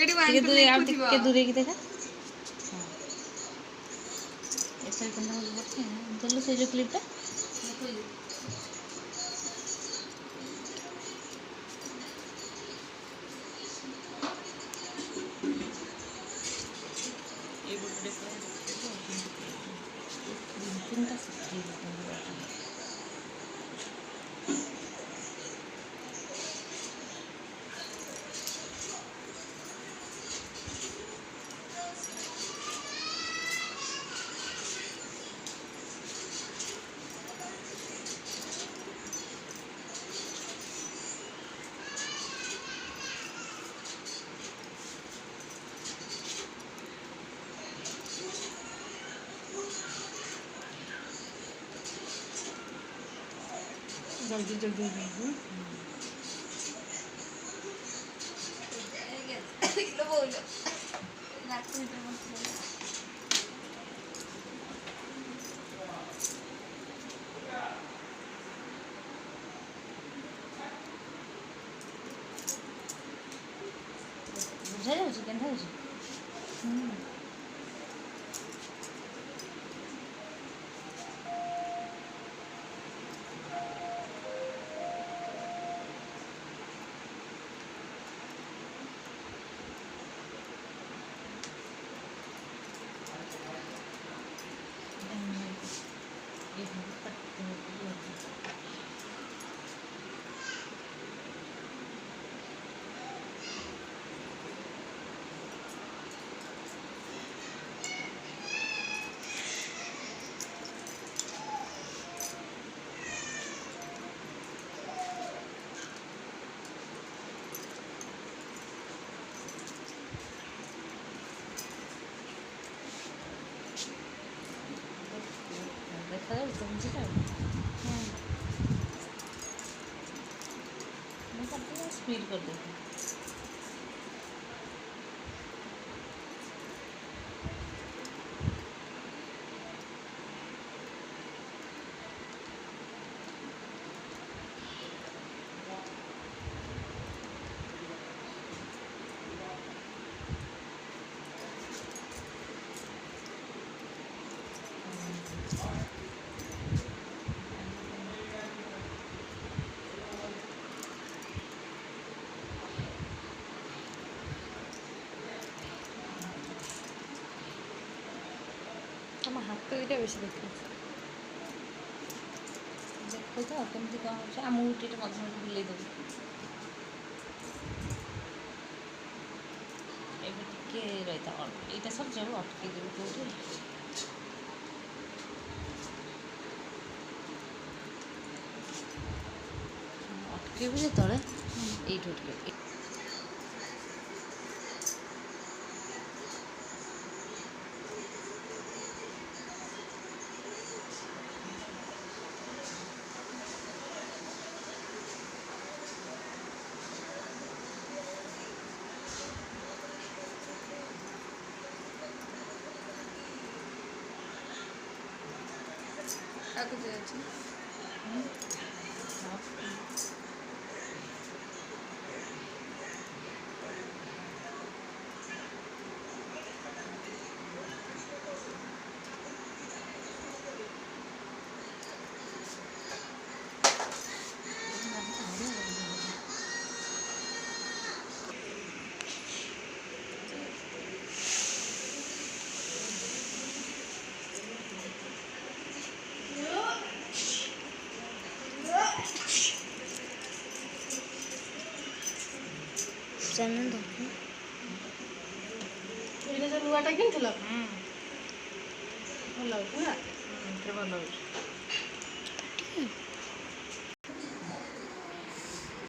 ଟିକେ ଦୂରେ ଆଉ ଟିକେ ଦୂରେଇକି ଦେଖା। ଏଥର କେନ୍ତା ହଉଛି ଦେଖେ ଦେଲୁ ସେ ଯେଉଁ କ୍ଲିପ୍ଟା जल्दी जल्दी ବୁଝା ଯାଉଛି କେନ୍ତା ହଉଛି ଦେଖାଯାଉଛି ତ ବୁଝିଲା ମୁଁ କରିଦେବି ସ୍ପିଡ୍ କରିଦେବି ତମ ହାତ ଦୁଇଟା ବେଶୀ ଦେଖାଉଛି ଦେଖୁ ତ କେମିତି କ'ଣ ହେଉଛି ଆମକୁ ଟିକେ ମଝିରେ ମଝିରେ ବୁଲେଇ ଦେବୁ ଏବେ ଟିକେ ରହିଥା ଏଇଟା ସରିଯାଉ ଅଟକେଇ ଦେବୁ କେଉଁଠି ଅଟକେଇବୁ ଯେତେବେଳେ ଏଇଠୁ ଟିକେ आगे जाए ଚାଲନ୍ତୁ ଏଇଟା ଯୋଉ ନୂଆଟା କିଣିଥିଲ ଭଲ ଲାଗୁଛି ନା ଭଲ ଲାଗୁଛି